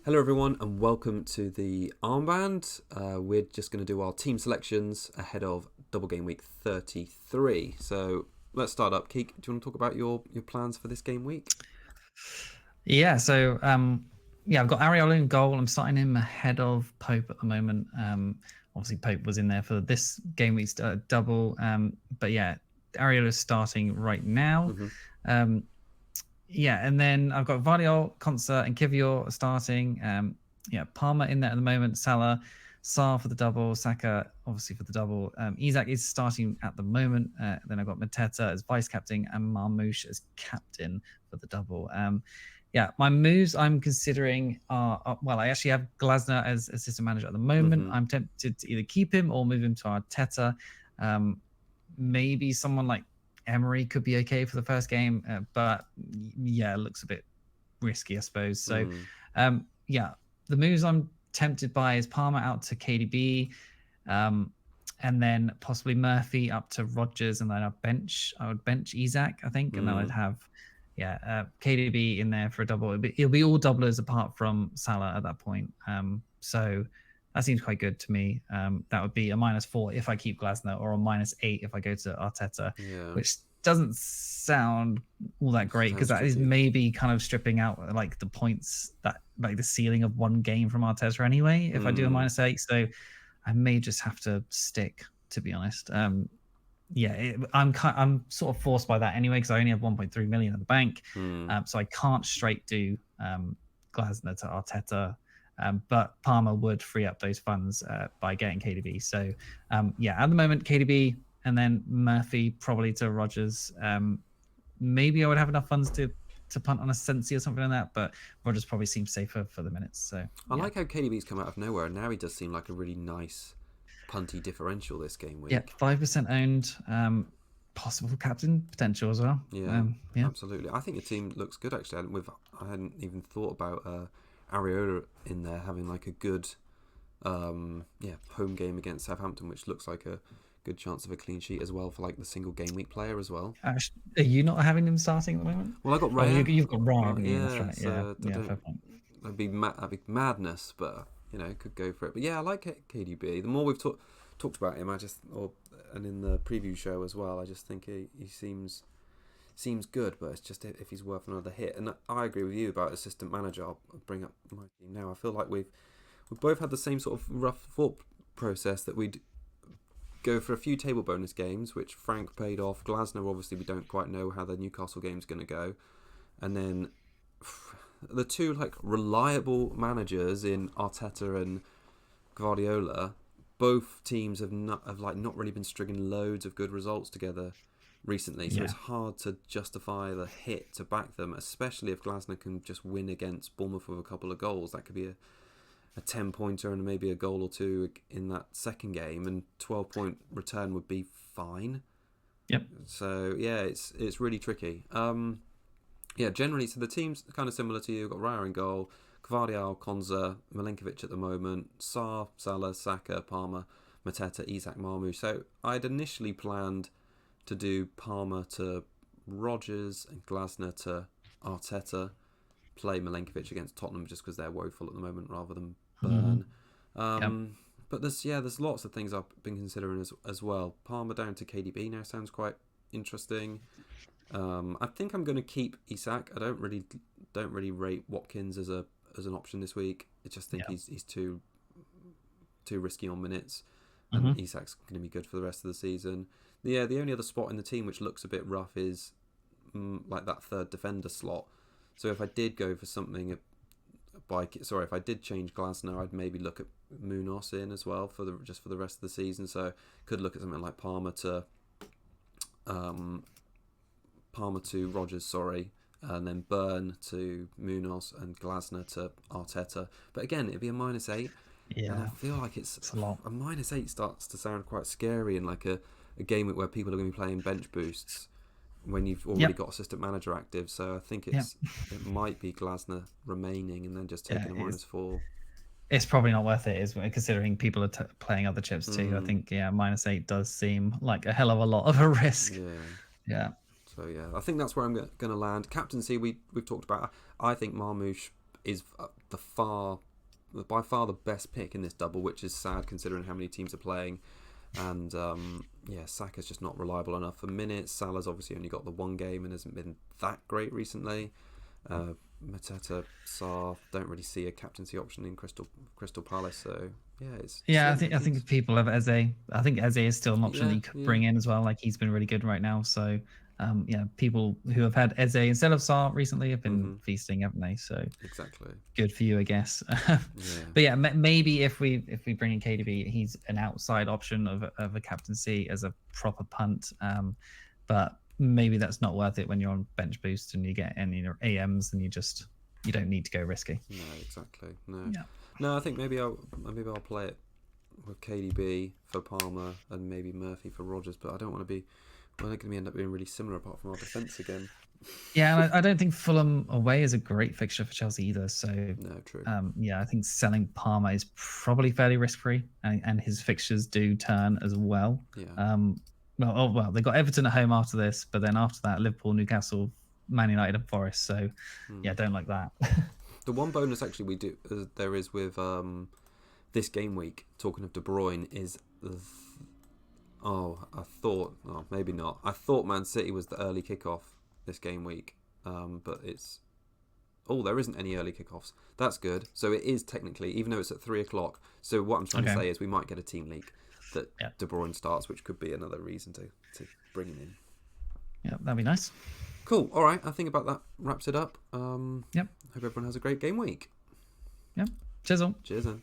Hello, everyone, and welcome to the Armband. We're just going to do our team selections ahead of Double Game Week 33. So let's start up. Keek, do you want to talk about your plans for this game week? Yeah, so I've got Areola in goal. I'm starting him ahead of Pope at the moment. Obviously, Pope was in there for this game week's double. But yeah, Areola's starting right now. Um, yeah, and then I've got Vardiol, Concert, and Kivior starting. Palmer in there at the moment. Salah, Sarr for the double. Saka obviously for the double. Isak is starting at the moment. Then I've got Mateta as vice captain and Marmoush as captain for the double. My moves I'm considering are well, I actually have Glasner as assistant manager at the moment. I'm tempted to either keep him or move him to Arteta. Maybe someone like Emery could be okay for the first game, but yeah, it looks a bit risky, I suppose. So, the moves I'm tempted by is Palmer out to KDB, and then possibly Murphy up to Rodgers, and then I would bench Isak, I think, and then I'd have KDB in there for a double. It'll be all doublers apart from Salah at that point. So that seems quite good to me. That would be a -4 if I keep Glasner, or a -8 if I go to Arteta, which doesn't sound all that great because that is maybe kind of stripping out like the points that like the ceiling of one game from Arteta anyway. If I do a -8, so I may just have to stick, to be honest. I'm sort of forced by that anyway because I only have 1.3 million in the bank, so I can't straight do Glasner to Arteta. But Palmer would free up those funds by getting KDB. So at the moment KDB and then Murphy probably to Rodgers. Maybe I would have enough funds to punt on a Sensi or something like that, but Rodgers probably seems safer for the minutes. So I like how KDB's come out of nowhere, and now he does seem like a really nice punty differential this game week. Yeah, 5% owned. Possible captain potential as well. Yeah, absolutely. I think the team looks good actually. I hadn't even thought about Areola in there having like a good home game against Southampton, which looks like a good chance of a clean sheet as well for like the single game week player as well. Are you not having him starting at the moment? Well, I got Raya. You've got Raya, haven't you? Yeah, That's right. so Fair point. That'd be madness, but could go for it. But yeah, I like KDB. The more we've talked about him, and in the preview show as well, I just think he seems good, but it's just if he's worth another hit. And I agree with you about assistant manager. I'll bring up my team now. I feel like we've both had the same sort of rough thought process that we'd go for a few table bonus games, which Frank paid off. Glasner, obviously, we don't quite know how the Newcastle game's going to go. And then the two like reliable managers in Arteta and Guardiola, both teams have not really been stringing loads of good results together recently, so it's hard to justify the hit to back them, especially if Glasner can just win against Bournemouth with a couple of goals. That could be a 10-pointer and maybe a goal or two in that second game, and 12-point return would be fine. Yep. So yeah, it's really tricky. Generally, so the team's kind of similar to you. You've got Raya in goal, Gvardiol, Konza, Milenkovic at the moment, Sarr, Salah, Saka, Palmer, Mateta, Isak, Marmoush. So I'd initially planned to do Palmer to Rodgers and Glasner to Arteta, play Milenkovic against Tottenham just because they're woeful at the moment rather than Burn. But there's lots of things I've been considering as well. Palmer down to KDB now sounds quite interesting. I think I'm going to keep Isak. I don't really rate Watkins as an option this week. I just think he's too risky on minutes, and Isak's going to be good for the rest of the season. The only other spot in the team which looks a bit rough is like that third defender slot. So if I did go for something if I did change Glasner, I'd maybe look at Munoz in as well for the rest of the season. So could look at something like Palmer to Rodgers, and then Burn to Munoz and Glasner to Arteta. But again, it'd be a -8. Yeah, and I feel like it's a lot. A -8 starts to sound quite scary in like a game where people are going to be playing bench boosts when you've already got assistant manager active. So I think it might be Glasner remaining and then just taking a -4. It's probably not worth it, is considering people are playing other chips too. I think -8 does seem like a hell of a lot of a risk. So I think that's where I'm going to land. Captaincy, we've talked about. I think Marmoush is by far the best pick in this double, which is sad considering how many teams are playing. And Saka's just not reliable enough for minutes. Salah's obviously only got the one game and hasn't been that great recently. Mateta, Sarr, don't really see a captaincy option in Crystal Palace. So I think people have Eze. I think Eze is still an option that you could bring in as well. Like, he's been really good right now. So people who have had Eze instead of Sarr recently have been feasting, haven't they? So exactly, good for you, I guess. But maybe if we bring in KDB, he's an outside option of a captaincy as a proper punt. But maybe that's not worth it when you're on bench boost and you get any AMs and you don't need to go risky. No, exactly. No, I think maybe I'll play it with KDB for Palmer and maybe Murphy for Rodgers, but I don't want to be. We're not going to end up being really similar apart from our defence again. Yeah, and I don't think Fulham away is a great fixture for Chelsea either. So no, true. I think selling Palmer is probably fairly risk-free, and his fixtures do turn as well. Yeah. Well, they got Everton at home after this, but then after that, Liverpool, Newcastle, Man United, and Forest. So don't like that. The one bonus actually there is with this game week. Talking of De Bruyne is. Maybe not. I thought Man City was the early kickoff this game week, but it's. There isn't any early kickoffs. That's good. So it is technically, even though it's at 3:00. So what I'm trying to say is we might get a team league that De Bruyne starts, which could be another reason to bring him in. Yeah, that'd be nice. Cool. All right. I think about that wraps it up. Yep. Hope everyone has a great game week. Yep. Cheers all. Cheers then.